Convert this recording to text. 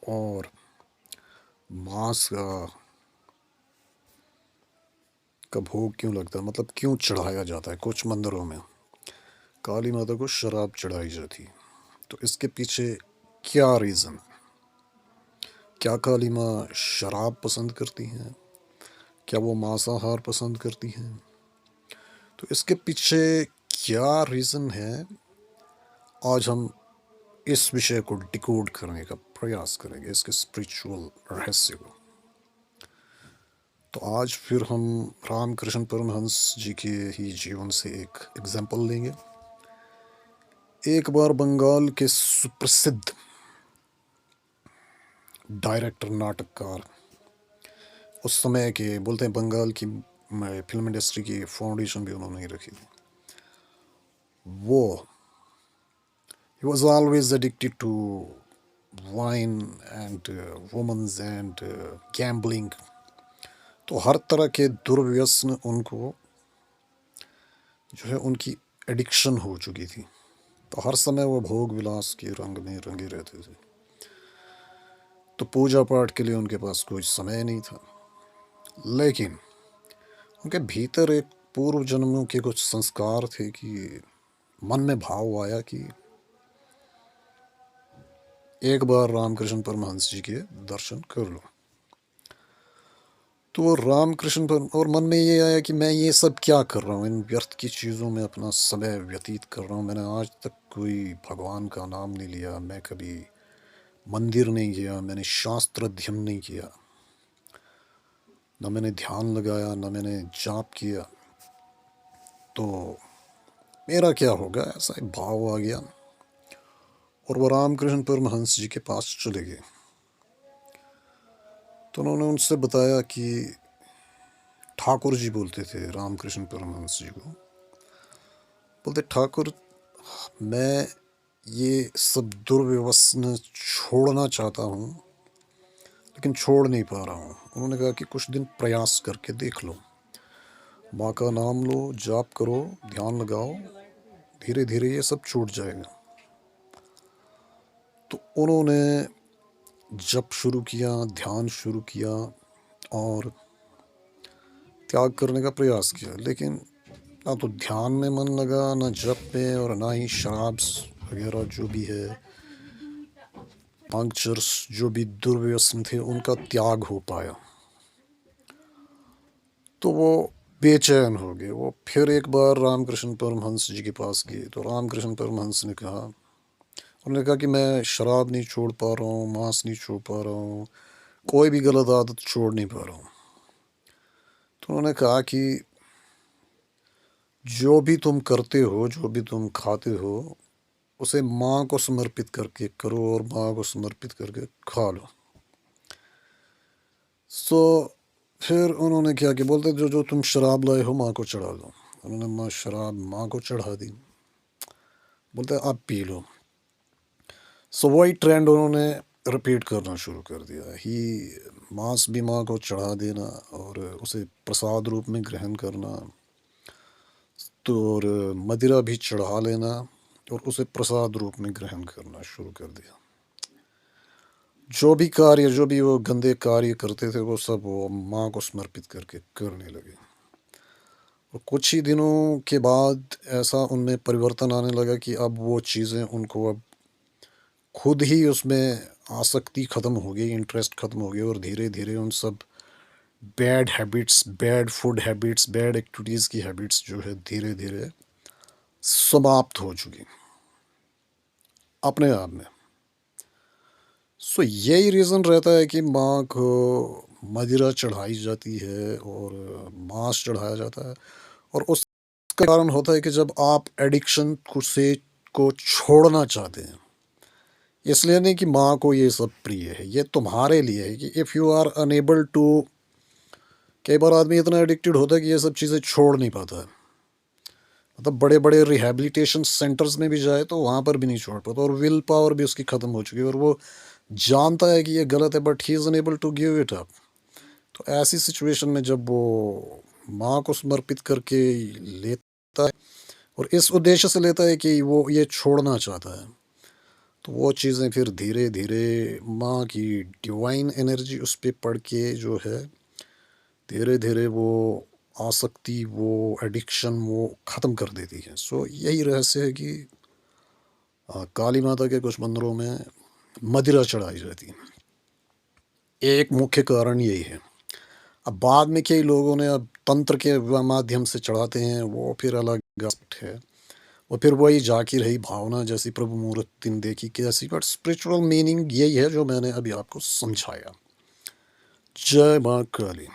और मांस का भोग क्यों लगता है, मतलब क्यों चढ़ाया जाता है। कुछ मंदिरों में काली माता को शराब चढ़ाई जाती है, तो इसके पीछे क्या रीज़न। क्या काली माँ शराब पसंद करती हैं, क्या वो मांसाहार पसंद करती हैं, तो इसके पीछे क्या रीज़न है। आज हम इस विषय को डिकोड करने का प्रयास करेंगे, इसके स्पिरिचुअल रहस्य को। तो आज फिर हम रामकृष्ण परमहंस जी के ही जीवन से एक एग्जाम्पल लेंगे। एक बार बंगाल के सुप्रसिद्ध डायरेक्टर, नाटककार, उस समय के बोलते हैं बंगाल की फिल्म इंडस्ट्री की फाउंडेशन भी उन्होंने ही रखी थी। वो he was always addicted to wine and women and gambling। तो हर तरह के दुर्व्यसन उनको जो है उनकी एडिक्शन हो चुकी थी। तो हर समय वो भोग विलास के रंग में रंगे रहते थे। तो पूजा पाठ के लिए उनके पास कोई समय नहीं था, लेकिन उनके भीतर एक पूर्व जन्मों के कुछ संस्कार थे कि मन में भाव आया कि एक बार रामकृष्ण परमहंस जी के दर्शन कर लो। तो रामकृष्ण पर और मन में ये आया कि मैं ये सब क्या कर रहा हूँ, इन व्यर्थ की चीज़ों में अपना समय व्यतीत कर रहा हूँ। मैंने आज तक कोई भगवान का नाम नहीं लिया, मैं कभी मंदिर नहीं गया, मैंने शास्त्र अध्ययन नहीं किया, न मैंने ध्यान लगाया, न मैंने जाप किया। तो मेरा क्या होगा, ऐसा एक भाव आ गया। और वो रामकृष्ण परमहंस जी के पास चले गए। तो उन्होंने उनसे बताया कि ठाकुर जी बोलते थे रामकृष्ण परमहंस जी को, बोलते ठाकुर मैं ये सब दुर्व्यसन छोड़ना चाहता हूँ, लेकिन छोड़ नहीं पा रहा हूँ। उन्होंने कहा कि कुछ दिन प्रयास करके देख लो, माँ का नाम लो, जाप करो, ध्यान लगाओ, धीरे धीरे ये सब छूट जाएगा। तो उन्होंने जप शुरू किया, ध्यान शुरू किया और त्याग करने का प्रयास किया, लेकिन ना तो ध्यान में मन लगा, ना जप में, और ना ही शराब वगैरह जो भी है, पंक्चर्स जो भी दुर्व्यसन थे, उनका त्याग हो पाया। तो वो बेचैन हो गए। वो फिर एक बार रामकृष्ण परमहंस जी के पास गए। तो रामकृष्ण परमहंस ने कहा, उन्होंने कहा कि मैं शराब नहीं छोड़ पा रहा हूँ, मांस नहीं छोड़ पा रहा हूँ, कोई भी गलत आदत छोड़ नहीं पा रहा हूँ। तो उन्होंने कहा कि जो भी तुम करते हो, जो भी तुम खाते हो, उसे माँ को समर्पित करके करो और माँ को समर्पित करके खा लो। सो फिर उन्होंने क्या कि बोलते जो जो तुम शराब लाए हो माँ को चढ़ा दो। उन्होंने शराब माँ को चढ़ा दी। बोलते आप पी लो। सो वही ट्रेंड उन्होंने रिपीट करना शुरू कर दिया। ही मांस भी माँ को चढ़ा देना और उसे प्रसाद रूप में ग्रहण करना, तो और मदिरा भी चढ़ा लेना और उसे प्रसाद रूप में ग्रहण करना शुरू कर दिया। जो भी कार्य, जो भी वो गंदे कार्य करते थे, वो सब वो माँ को समर्पित करके करने लगे। और कुछ ही दिनों के बाद ऐसा उनमें परिवर्तन आने लगा कि अब वो चीज़ें उनको अब खुद ही उसमें आसक्ति ख़त्म हो गई, इंटरेस्ट ख़त्म हो गया, और धीरे धीरे उन सब bad habits, bad food habits, bad activities की हैबिट्स जो है धीरे धीरे समाप्त हो चुकी अपने आप में। सो यही रीज़न रहता है कि माँ को मदिरा चढ़ाई जाती है और मांस चढ़ाया जाता है। और उसका कारण होता है कि जब आप एडिक्शन को छोड़ना चाहते हैं, इसलिए नहीं कि माँ को ये सब प्रिय है, ये तुम्हारे लिए है कि if you are unable to. कई बार आदमी इतना एडिक्टेड होता है कि ये सब चीज़ें छोड़ नहीं पाता है। मतलब बड़े बड़े रिहैबिलिटेशन सेंटर्स में भी जाए तो वहाँ पर भी नहीं छोड़ पाता, और विल पावर भी उसकी ख़त्म हो चुकी है, और वो जानता है कि ये गलत है, but he is unable to give it up. तो ऐसी सिचुएशन में जब वो माँ को समर्पित करके लेता है और इस उद्देश्य से लेता है कि वो ये छोड़ना चाहता है, तो वो चीज़ें फिर धीरे धीरे माँ की डिवाइन एनर्जी उस पे पड़ के जो है धीरे धीरे वो आसक्ति, वो एडिक्शन वो ख़त्म कर देती है। सो यही रहस्य है कि काली माता के कुछ मंदिरों में मदिरा चढ़ाई जाती है। एक मुख्य कारण यही है। अब बाद में कई लोगों ने अब तंत्र के माध्यम से चढ़ाते हैं, वो फिर अलग एस्पेक्ट है। वो फिर वही झाँकी रही भावना जैसी प्रभु मूर्ति ने देखी कैसी, बट स्पिरिचुअल मीनिंग यही है जो मैंने अभी आपको समझाया। जय माँ काली।